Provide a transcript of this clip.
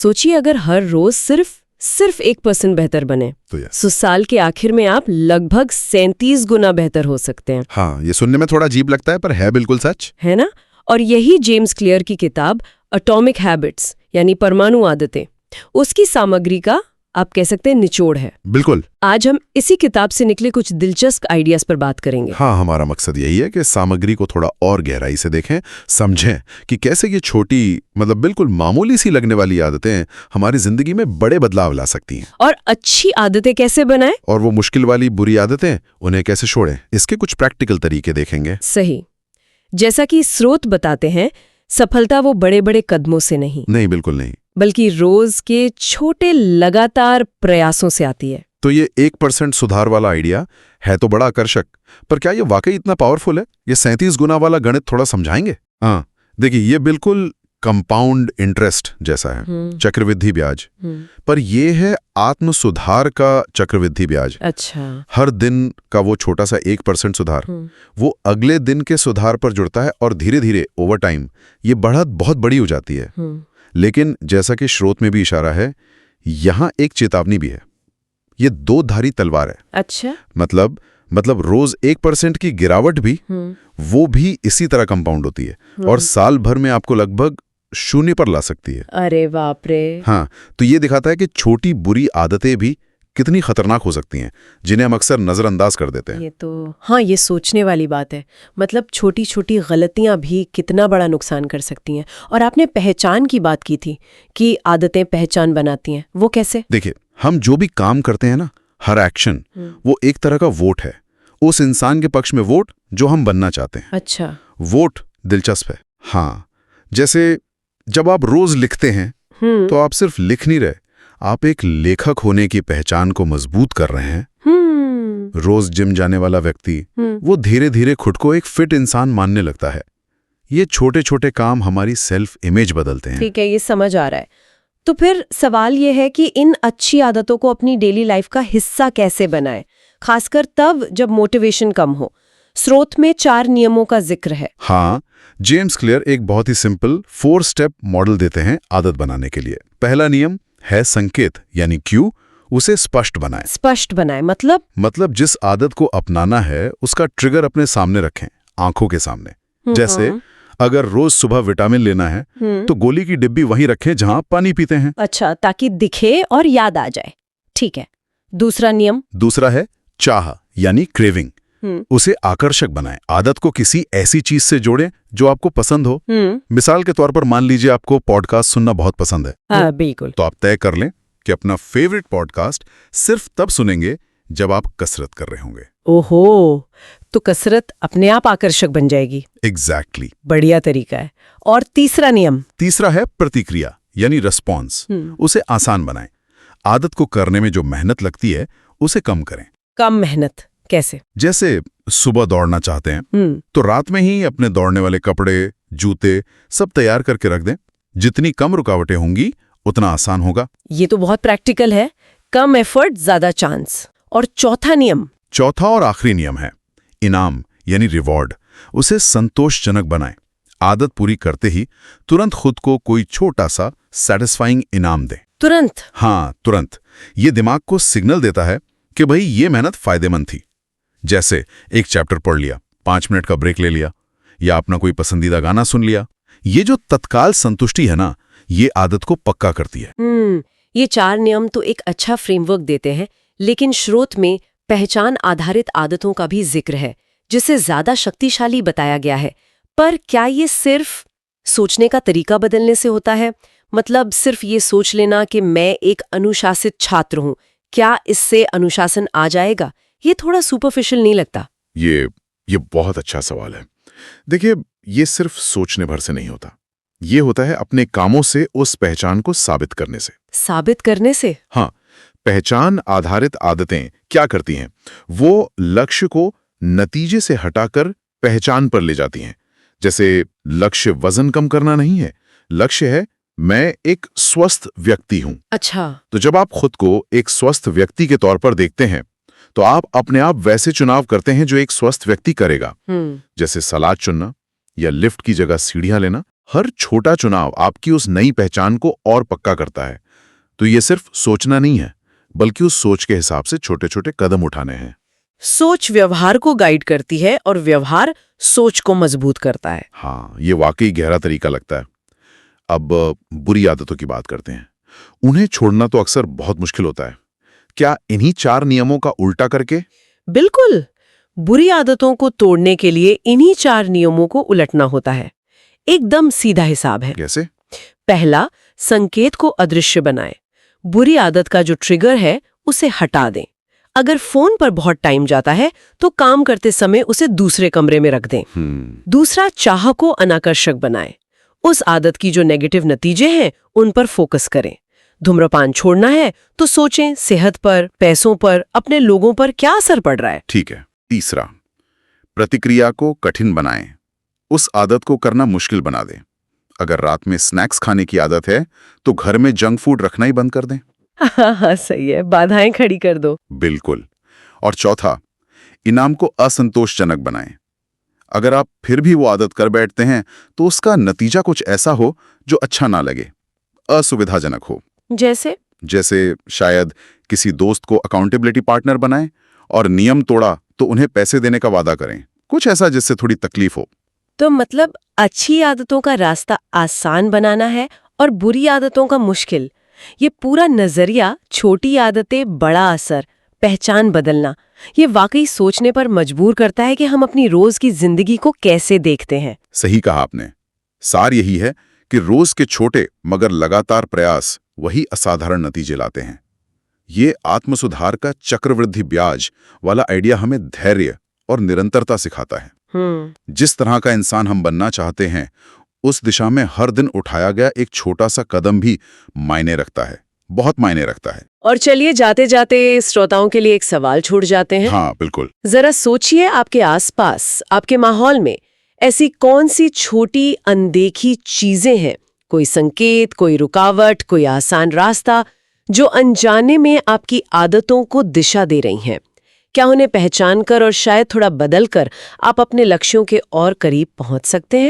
सोचिए अगर हर रोज सिर्फ 1% बेहतर बने तो साल के आखिर में आप लगभग 37 गुना बेहतर हो सकते हैं। हाँ, ये सुनने में थोड़ा अजीब लगता है पर है बिल्कुल सच, है ना? और यही जेम्स क्लियर की किताब एटॉमिक हैबिट्स यानी परमाणु आदतें, उसकी सामग्री का आप कह सकते हैं निचोड़ है। बिल्कुल। आज हम इसी किताब से निकले कुछ दिलचस्प आइडियाज पर बात करेंगे। हाँ, हमारा मकसद यही है कि सामग्री को थोड़ा और गहराई से देखें, समझें कि कैसे ये छोटी बिल्कुल मामूली सी लगने वाली आदतें हमारी जिंदगी में बड़े बदलाव ला सकती हैं। और अच्छी आदतें कैसे बनाएं? और वो मुश्किल वाली बुरी आदतें उन्हें कैसे छोड़ें, इसके कुछ प्रैक्टिकल तरीके देखेंगे। सही। जैसा कि स्रोत बताते हैं, सफलता वो बड़े बड़े कदमों से नहीं, बिल्कुल नहीं, बल्कि रोज के छोटे लगातार प्रयासों से आती है। तो ये 1% सुधार वाला आइडिया है तो बड़ा आकर्षक, पर क्या ये वाकई इतना पावरफुल है? ये 37 गुना वाला गणित थोड़ा समझाएंगे। हाँ, देखिए, ये बिल्कुल कंपाउंड इंटरेस्ट जैसा है, चक्रवृद्धि ब्याज, पर ये है आत्म सुधार का चक्रवृद्धि ब्याज। अच्छा। हर दिन का वो छोटा सा 1% सुधार वो अगले दिन के सुधार पर जुड़ता है और धीरे धीरे ओवर टाइम ये बढ़त बहुत बड़ी हो जाती है। लेकिन जैसा कि स्रोत में भी इशारा है, यहां एक चेतावनी भी है, ये दो धारी तलवार है। अच्छा। मतलब रोज 1% की गिरावट भी वो भी इसी तरह कंपाउंड होती है और साल भर में आपको लगभग 0 पर ला सकती है। अरे बाप रे। हाँ, तो ये दिखाता है कि छोटी बुरी आदतें भी कितनी खतरनाक हो सकती हैं, जिन्हें हम अक्सर नजरअंदाज कर देते हैं। ये तो हाँ, ये सोचने वाली बात है। मतलब छोटी छोटी गलतियां भी कितना बड़ा नुकसान कर सकती हैं। और आपने पहचान की बात की थी कि आदतें पहचान बनाती हैं, वो कैसे? देखिए, हम जो भी काम करते हैं ना, हर एक्शन वो एक तरह का वोट है, उस इंसान के पक्ष में वोट जो हम बनना चाहते हैं। अच्छा। वोट दिलचस्प है। हाँ, जैसे जब आप रोज लिखते हैं तो आप सिर्फ लिख नहीं रहे, आप एक लेखक होने की पहचान को मजबूत कर रहे हैं। रोज जिम जाने वाला व्यक्ति वो धीरे धीरे खुद को एक फिट इंसान मानने लगता है। ये छोटे छोटे काम हमारी सेल्फ इमेज बदलते हैं। ठीक है, ये समझ आ रहा है। तो फिर सवाल ये है कि इन अच्छी आदतों को अपनी डेली लाइफ का हिस्सा कैसे बनाएं, खासकर तब जब मोटिवेशन कम हो। स्रोत में 4 नियमों का जिक्र है। हाँ, जेम्स क्लियर एक बहुत ही सिंपल 4 स्टेप मॉडल देते हैं आदत बनाने के लिए। पहला नियम है संकेत यानी क्यू, उसे स्पष्ट बनाएं। स्पष्ट बनाएं मतलब जिस आदत को अपनाना है उसका ट्रिगर अपने सामने रखें, आंखों के सामने। जैसे अगर रोज सुबह विटामिन लेना है तो गोली की डिब्बी वहीं रखें जहां आप पानी पीते हैं। अच्छा, ताकि दिखे और याद आ जाए। ठीक है। दूसरा नियम? दूसरा है चाह यानी क्रेविंग, उसे आकर्षक बनाएं। आदत को किसी ऐसी चीज से जोड़ें जो आपको पसंद हो। मिसाल के तौर पर मान लीजिए आपको पॉडकास्ट सुनना बहुत पसंद है। हाँ, बिल्कुल। तो आप तय कर लें कि अपना फेवरेट पॉडकास्ट सिर्फ तब सुनेंगे जब आप कसरत कर रहे होंगे। ओहो, तो कसरत अपने आप आकर्षक बन जाएगी। एग्जैक्टली। बढ़िया तरीका है। और तीसरा नियम? तीसरा है प्रतिक्रिया यानी रिस्पॉन्स, उसे आसान बनाएं। आदत को करने में जो मेहनत लगती है उसे कम करें। कम मेहनत कैसे? जैसे सुबह दौड़ना चाहते हैं तो रात में ही अपने दौड़ने वाले कपड़े, जूते सब तैयार करके रख दें। जितनी कम रुकावटें होंगी उतना आसान होगा। ये तो बहुत प्रैक्टिकल है। कम एफर्ट, ज्यादा चांस। और चौथा नियम? चौथा और आखिरी नियम है इनाम यानी रिवॉर्ड, उसे संतोषजनक बनाएं। आदत पूरी करते ही तुरंत खुद को कोई छोटा सा सैटिस्फाइंग इनाम दें। तुरंत? हाँ, तुरंत। ये दिमाग को सिग्नल देता है कि भाई ये मेहनत फायदेमंद थी। जैसे एक चैप्टर पढ़ लिया, 5 मिनट का ब्रेक ले लिया, या अपना कोई पसंदीदा गाना सुन लिया। ये जो तत्काल संतुष्टि है ना, ये आदत को पक्का करती है। ये 4 नियम तो एक अच्छा फ्रेमवर्क देते हैं, लेकिन स्रोत में पहचान आधारित आदतों का भी जिक्र है, जिसे ज्यादा शक्तिशाली बताया गया है। पर क्या ये सिर्फ सोचने का तरीका बदलने से होता है? मतलब सिर्फ ये सोच लेना कि मैं एक अनुशासित छात्र हूं, क्या इससे अनुशासन आ जाएगा? ये थोड़ा सुपरफिशियल नहीं लगता? ये बहुत अच्छा सवाल है। देखिए, ये सिर्फ सोचने भर से नहीं होता, ये होता है अपने कामों से उस पहचान को साबित करने से। साबित करने से? हाँ, पहचान आधारित आदतें क्या करती हैं? वो लक्ष्य को नतीजे से हटाकर पहचान पर ले जाती हैं। जैसे लक्ष्य वजन कम करना नहीं है, लक्ष्य है मैं एक स्वस्थ व्यक्ति हूं। अच्छा। तो जब आप खुद को एक स्वस्थ व्यक्ति के तौर पर देखते हैं तो आप अपने आप वैसे चुनाव करते हैं जो एक स्वस्थ व्यक्ति करेगा। जैसे सलाद चुनना या लिफ्ट की जगह सीढ़ियां लेना। हर छोटा चुनाव आपकी उस नई पहचान को और पक्का करता है। तो ये सिर्फ सोचना नहीं है, बल्कि उस सोच के हिसाब से छोटे छोटे कदम उठाने हैं। सोच व्यवहार को गाइड करती है और व्यवहार सोच को मजबूत करता है। हाँ, ये वाकई गहरा तरीका लगता है। अब बुरी आदतों की बात करते हैं। उन्हें छोड़ना तो अक्सर बहुत मुश्किल होता है। क्या इन्हीं 4 नियमों का उल्टा करके? बिल्कुल। बुरी आदतों को तोड़ने के लिए इन्हीं 4 नियमों को उलटना होता है। एकदम सीधा हिसाब है। कैसे? पहला, संकेत को अदृश्य बनाएं। बुरी आदत का जो ट्रिगर है उसे हटा दें। अगर फोन पर बहुत टाइम जाता है तो काम करते समय उसे दूसरे कमरे में रख दें। दूसरा, चाह को अनाकर्षक बनाएं। उस आदत की जो नेगेटिव नतीजे हैं उन पर फोकस करें। धूम्रपान छोड़ना है तो सोचें सेहत पर, पैसों पर, अपने लोगों पर क्या असर पड़ रहा है। ठीक है। तीसरा, प्रतिक्रिया को कठिन बनाएं। उस आदत को करना मुश्किल बना दें। अगर रात में स्नैक्स खाने की आदत है तो घर में जंक फूड रखना ही बंद कर दें। हाँ, सही है, बाधाएं खड़ी कर दो। बिल्कुल। और चौथा, इनाम को असंतोषजनक बनाएं। अगर आप फिर भी वो आदत कर बैठते हैं तो उसका नतीजा कुछ ऐसा हो जो अच्छा ना लगे, असुविधाजनक हो। जैसे शायद किसी दोस्त को अकाउंटेबिलिटी पार्टनर बनाएं और नियम तोड़ा तो उन्हें पैसे देने का वादा करें। कुछ ऐसा जिससे थोड़ी तकलीफ हो। तो मतलब अच्छी आदतों का रास्ता आसान बनाना है और बुरी आदतों का मुश्किल। ये पूरा नजरिया, छोटी आदतें बड़ा असर, पहचान बदलना, ये वाकई सोचने पर मजबूर करता है कि हम अपनी रोज की जिंदगी को कैसे देखते हैं। सही कहा आपने। सार यही है कि रोज के छोटे मगर लगातार प्रयास वही असाधारण नतीजे लाते हैं। ये आत्मसुधार का चक्रवृद्धि ब्याज वाला आइडिया हमें धैर्य और निरंतरता सिखाता है। जिस तरह का इंसान हम बनना चाहते हैं उस दिशा में हर दिन उठाया गया एक छोटा सा कदम भी मायने रखता है, बहुत मायने रखता है। और चलिए जाते जाते श्रोताओं के लिए एक सवाल छोड़ जाते हैं। हाँ बिल्कुल। जरा सोचिए, आपके आसपास, आपके माहौल में ऐसी कौन सी छोटी अनदेखी चीजें हैं, कोई संकेत, कोई रुकावट, कोई आसान रास्ता जो अनजाने में आपकी आदतों को दिशा दे रही हैं। क्या उन्हें पहचान कर और शायद थोड़ा बदल कर आप अपने लक्ष्यों के और करीब पहुंच सकते हैं?